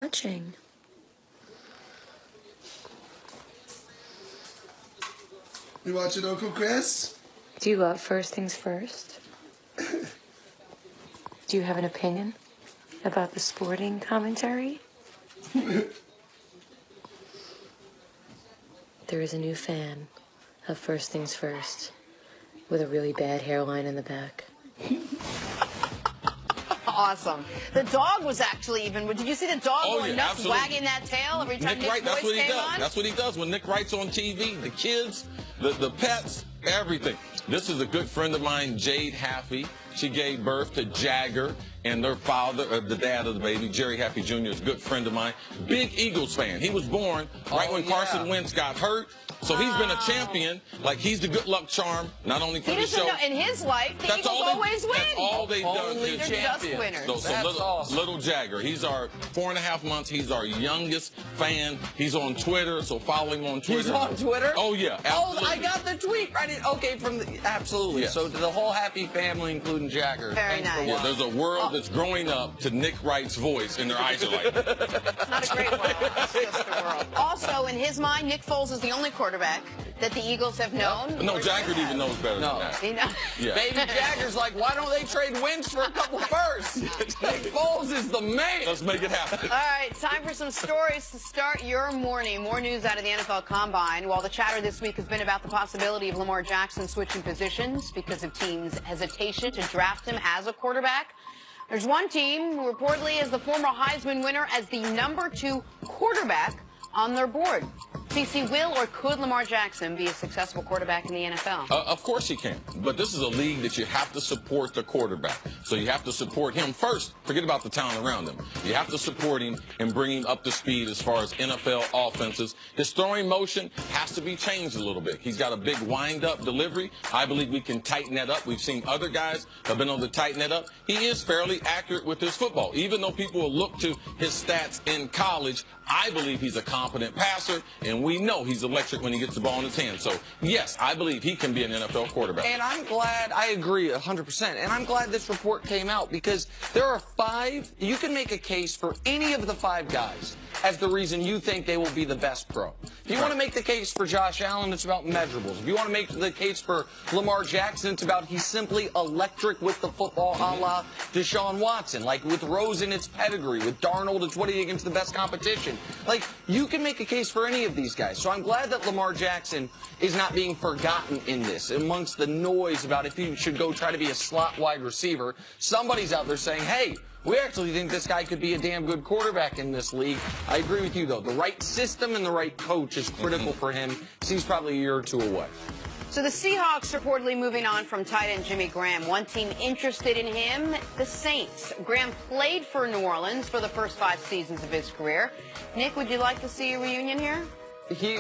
Watching. You watching Uncle Chris? Do you love first things first? Do you have an opinion about the sporting commentary? There is a new fan of First Things First with a really bad hairline in the back. Awesome. The dog was actually even. Did you see the dog going nuts, wagging that tail every time Nick's voice came on? That's what he does when Nick Wright's on TV. The kids, the pets, everything. This is a good friend of mine, Jade Haffey. She gave birth to Jagger, and their father, the dad of the baby, Jerry Haffey Jr., is a good friend of mine. Big Eagles fan. He was born right when Carson Wentz got hurt. So he's been a champion. Like, he's the good luck charm, not only for the show. In his life, the Eagles always win. That's all they've done. They're just winners. So little Jagger, he's our 4.5 months. He's our youngest fan. He's on Twitter, so follow him on Twitter. He's on Twitter? Oh, yeah, absolutely. Oh, I got the tweet right. Absolutely. Yes. So to the whole Happy family, including Jagger. Very nice. Yeah, there's a world that's growing up to Nick Wright's voice, and their eyes are like... It's not a great world. It's just a world. Also, in his mind, Nick Foles is the only quarterback that the Eagles have known. No, Jagger even knows better than that. He knows. Yeah. Baby Jagger's like, why don't they trade Wentz for a couple firsts? Nick Foles is the man. Let's make it happen. All right, time for some stories to start your morning. More news out of the NFL Combine. While the chatter this week has been about the possibility of Lamar Jackson switching positions because of teams' hesitation to draft him as a quarterback, there's one team who reportedly has the former Heisman winner as the #2 quarterback on their board. CC, will or could Lamar Jackson be a successful quarterback in the NFL? Of course he can. But this is a league that you have to support the quarterback. So you have to support him first. Forget about the talent around him. You have to support him and bring him up to speed as far as NFL offenses. His throwing motion has to be changed a little bit. He's got a big wind-up delivery. I believe we can tighten that up. We've seen other guys have been able to tighten that up. He is fairly accurate with his football. Even though people will look to his stats in college, I believe he's a competent passer, and we know he's electric when he gets the ball in his hand. So, yes, I believe he can be an NFL quarterback. And I'm glad, I agree 100%, and I'm glad this report came out because there are 5, you can make a case for any of the 5 guys as the reason you think they will be the best pro. If you want to make the case for Josh Allen, it's about measurables. If you want to make the case for Lamar Jackson, it's about he's simply electric with the football a la Deshaun Watson. Like with Rosen, it's pedigree. With Darnold, it's what he against the best competition. Like, you can make a case for any of these guys. So I'm glad that Lamar Jackson is not being forgotten in this. Amongst the noise about if he should go try to be a slot wide receiver, somebody's out there saying, hey, we actually think this guy could be a damn good quarterback in this league. I agree with you, though. The right system and the right coach is critical for him. He's probably a year or 2 away. So the Seahawks reportedly moving on from tight end Jimmu Graham. One team interested in him, the Saints. Graham played for New Orleans for the first 5 seasons of his career. Nick, would you like to see a reunion here? He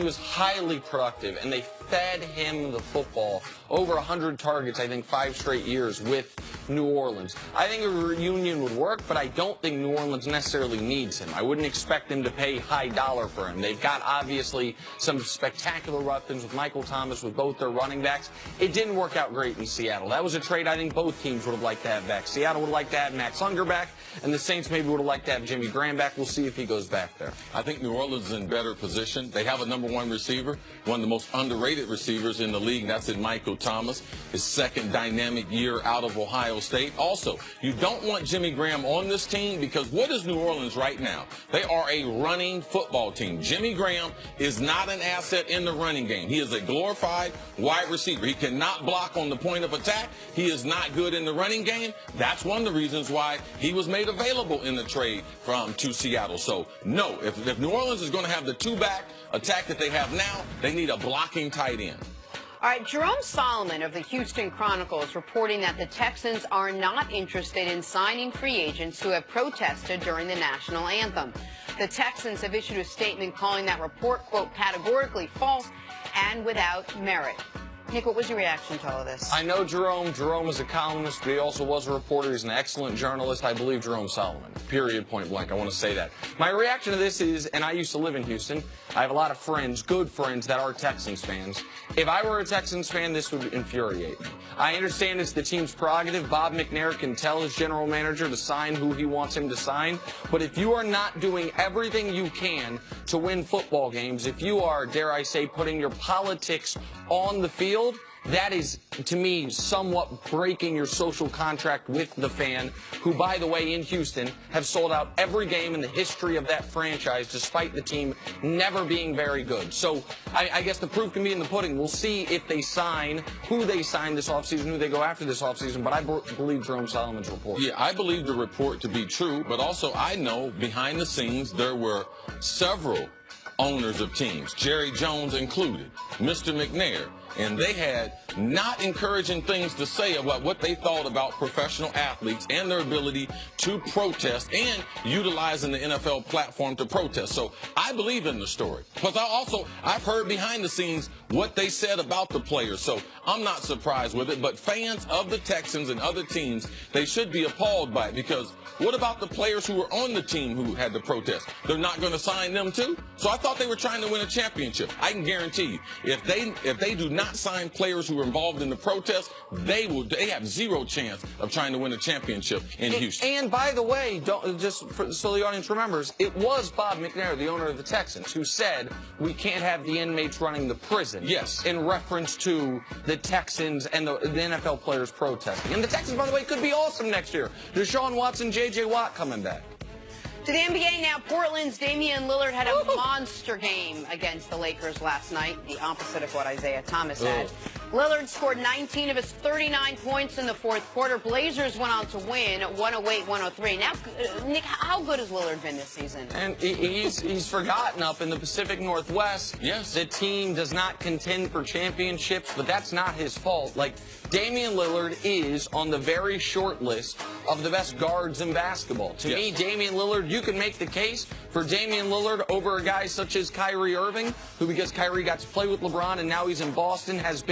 was highly productive, and they fed him the football. Over 100 targets, I think, 5 straight years with New Orleans. I think a reunion would work, but I don't think New Orleans necessarily needs him. I wouldn't expect them to pay high dollar for him. They've got, obviously, some spectacular weapons with Michael Thomas, with both their running backs. It didn't work out great in Seattle. That was a trade I think both teams would have liked to have back. Seattle would have liked to have Max Unger back, and the Saints maybe would have liked to have Jimmy Graham back. We'll see if he goes back there. I think New Orleans is in better position. They have a #1 receiver, one of the most underrated receivers in the league, and that's in Michael Thomas, his second dynamic year out of Ohio State. Also, you don't want Jimmy Graham on this team because what is New Orleans right now? They are a running football team. Jimmy Graham is not an asset in the running game. He is a glorified wide receiver. He cannot block on the point of attack. He is not good in the running game. That's one of the reasons why he was made available in the trade to Seattle. So, no, if New Orleans is going to have the 2-back attack that they have now, they need a blocking tight end. All right, Jerome Solomon of the Houston Chronicle is reporting that the Texans are not interested in signing free agents who have protested during the national anthem. The Texans have issued a statement calling that report, quote, categorically false and without merit. Nick, what was your reaction to all of this? I know Jerome. Jerome is a columnist, but he also was a reporter. He's an excellent journalist. I believe Jerome Solomon. Period, point blank. I want to say that. My reaction to this is, and I used to live in Houston, I have a lot of friends, good friends, that are Texans fans. If I were a Texans fan, this would infuriate me. I understand it's the team's prerogative. Bob McNair can tell his general manager to sign who he wants him to sign. But if you are not doing everything you can to win football games, if you are, dare I say, putting your politics on the field, that is, to me, somewhat breaking your social contract with the fan, who, by the way, in Houston, have sold out every game in the history of that franchise, despite the team never being very good. So I guess the proof can be in the pudding. We'll see if they sign, who they sign this offseason, who they go after this offseason, but I believe Jerome Solomon's report. Yeah, I believe the report to be true, but also I know behind the scenes there were several owners of teams, Jerry Jones included, Mr. McNair, and they had not encouraging things to say about what they thought about professional athletes and their ability to protest and utilizing the NFL platform to protest. So I believe in the story. Because I've heard behind the scenes what they said about the players. So I'm not surprised with it. But fans of the Texans and other teams, they should be appalled by it, because what about the players who were on the team who had to protest? They're not going to sign them too? So I thought they were trying to win a championship. I can guarantee you, if they do not sign players who were involved in the protest, they have zero chance of trying to win a championship in Houston. And by the way, so the audience remembers, it was Bob McNair, the owner of the Texans, who said we can't have the inmates running the prison. Yes. In reference to the Texans and the NFL players protesting. And the Texans, by the way, could be awesome next year. Deshaun Watson, J.J. Watt coming back. To the NBA now, Portland's Damian Lillard had a monster game against the Lakers last night, the opposite of what Isaiah Thomas had. Lillard scored 19 of his 39 points in the fourth quarter. Blazers went on to win 108-103. Now, Nick, how good has Lillard been this season? And he's forgotten up in the Pacific Northwest. Yes. The team does not contend for championships, but that's not his fault. Like, Damian Lillard is on the very short list of the best guards in basketball. To me, Damian Lillard, you can make the case for Damian Lillard over a guy such as Kyrie Irving, who, because Kyrie got to play with LeBron and now he's in Boston, has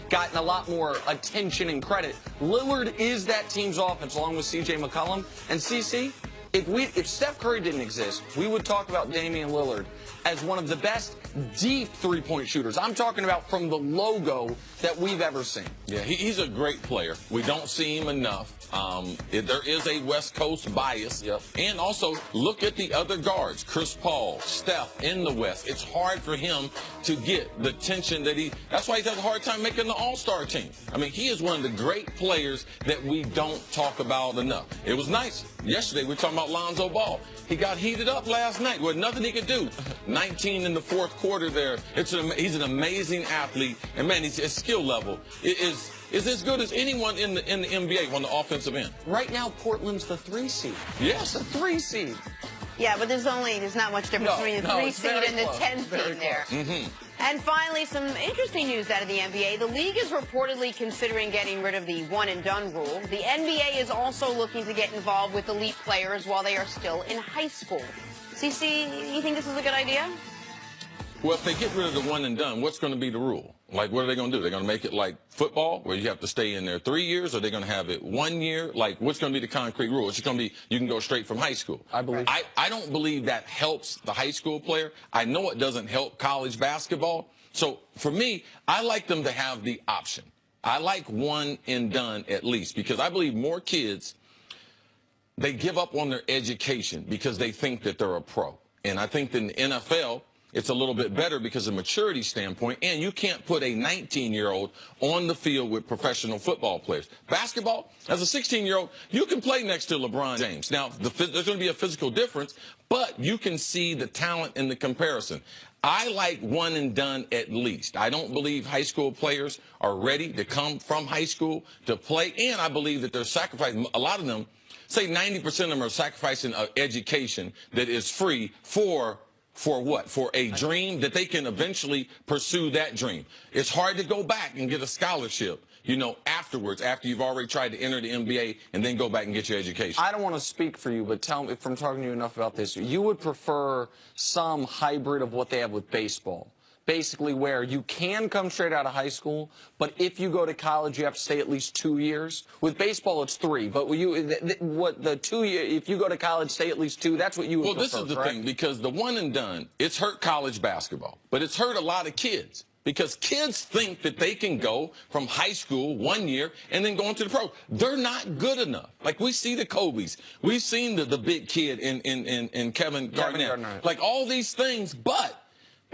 gotten a lot more attention and credit. Lillard is that team's offense, along with C.J. McCollum. And CC, if Steph Curry didn't exist, we would talk about Damian Lillard as one of the best deep three-point shooters. I'm talking about from the logo that we've ever seen. Yeah, he's a great player. We don't see him enough. There is a West Coast bias. Yep. And also, look at the other guards, Chris Paul, Steph in the West. It's hard for him to get the attention that that's why he's had a hard time making the All-Star team. I mean, he is one of the great players that we don't talk about enough. It was nice. Yesterday, we were talking about Lonzo Ball. He got heated up last night with nothing he could do. 19 in the fourth quarter there. He's an amazing athlete. And, man, his skill level is as good as anyone in the NBA on the offensive end. Right now, Portland's the 3 seed. Yes. The 3 seed. Yeah, but there's not much difference between the 3 seed and the 10 seed there. And finally, some interesting news out of the NBA. The league is reportedly considering getting rid of the one-and-done rule. The NBA is also looking to get involved with elite players while they are still in high school. CC, you think this is a good idea? Well, if they get rid of the one and done, what's going to be the rule? Like, what are they going to do? They're going to make it like football, where you have to stay in there 3 years, or they're going to have it 1 year? Like, what's going to be the concrete rule? It's going to be you can go straight from high school. I believe. I don't believe that helps the high school player. I know it doesn't help college basketball. So, for me, I like them to have the option. I like one and done at least, because I believe more kids, they give up on their education because they think that they're a pro. And I think in the NFL, it's a little bit better because of maturity standpoint, and you can't put a 19-year-old on the field with professional football players. Basketball, as a 16-year-old, you can play next to LeBron James. Now, there's going to be a physical difference, but you can see the talent in the comparison. I like one and done at least. I don't believe high school players are ready to come from high school to play, and I believe that they're sacrificing, a lot of them, say 90% of them are sacrificing an education that is free for what? For a dream that they can eventually pursue that dream. It's hard to go back and get a scholarship, you know, afterwards, after you've already tried to enter the NBA and then go back and get your education. I don't want to speak for you, but tell me, if I'm talking to you enough about this, you would prefer some hybrid of what they have with baseball. basically where you can come straight out of high school, but if you go to college, you have to stay at least 2 years. With baseball, it's 3, but the 2 year, if you go to college, stay at least 2. That's what you would Well, prefer, this is the correct? thing, because the one and done, it's hurt college basketball, but it's hurt a lot of kids. Because kids think that they can go from high school 1 year and then go into the pro. They're not good enough. Like, we see the Kobe's. We've seen the big kid in Kevin Garnett. Like, all these things, but,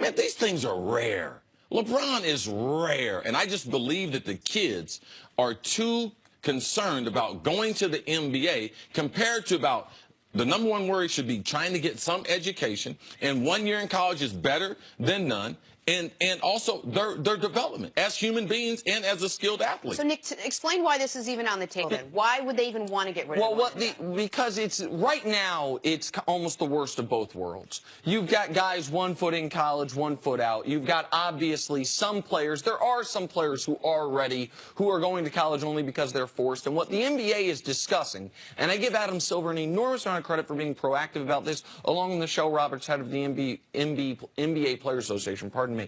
man, these things are rare. LeBron is rare. And I just believe that the kids are too concerned about going to the NBA compared to about the number one worry should be trying to get some education, and 1 year in college is better than none. And also their development as human beings and as a skilled athlete. So, Nick, explain why this is even on the table. Okay. Why would they even want to get rid of it? Because it's right now, it's almost the worst of both worlds. You've got guys 1 foot in college, 1 foot out. You've got, obviously, some players. There are some players who are ready, who are going to college only because they're forced. And what the NBA is discussing, and I give Adam Silver an enormous amount of credit for being proactive about this, along with Michelle Roberts, head of the NBA Players Association, pardon me,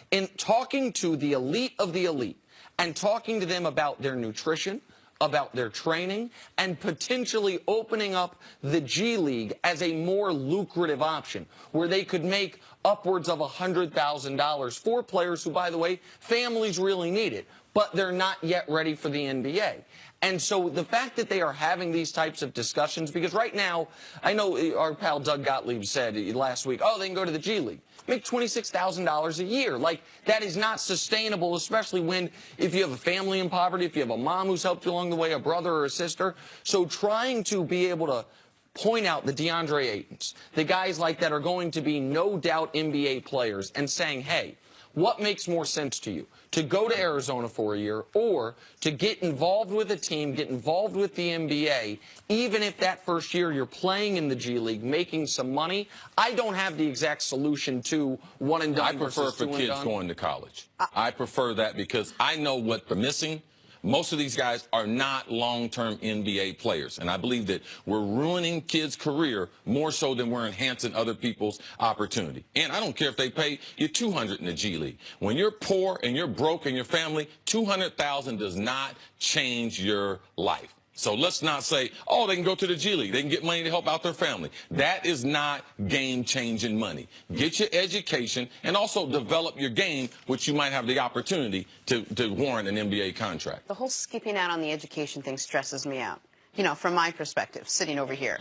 in talking to the elite of the elite and talking to them about their nutrition, about their training, and potentially opening up the G League as a more lucrative option where they could make upwards of $100,000 for players who, by the way, families really need it, but they're not yet ready for the NBA. And so the fact that they are having these types of discussions, because right now, I know our pal Doug Gottlieb said last week, oh, they can go to the G League. Make $26,000 a year. Like, that is not sustainable, especially when, if you have a family in poverty, if you have a mom who's helped you along the way, a brother or a sister. So trying to be able to point out the DeAndre Aytons, the guys like that are going to be no doubt NBA players, and saying, hey, what makes more sense to you? To go to Arizona for a year, or to get involved with a team, get involved with the NBA, even if that first year you're playing in the G League, making some money? I don't have the exact solution to one and done. I prefer for kids going to college. I prefer that because I know what they're missing. Most of these guys are not long-term NBA players, and I believe that we're ruining kids' career more so than we're enhancing other people's opportunity. And I don't care if they pay you $200 in the G League. When you're poor and you're broke in your family, $200,000 does not change your life. So let's not say, oh, they can go to the G League. They can get money to help out their family. That is not game-changing money. Get your education and also develop your game, which you might have the opportunity to warrant an NBA contract. The whole skipping out on the education thing stresses me out. You know, from my perspective, sitting over here,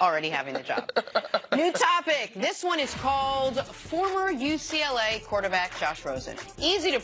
already having the job. New topic. This one is called former UCLA quarterback Josh Rosen. Easy to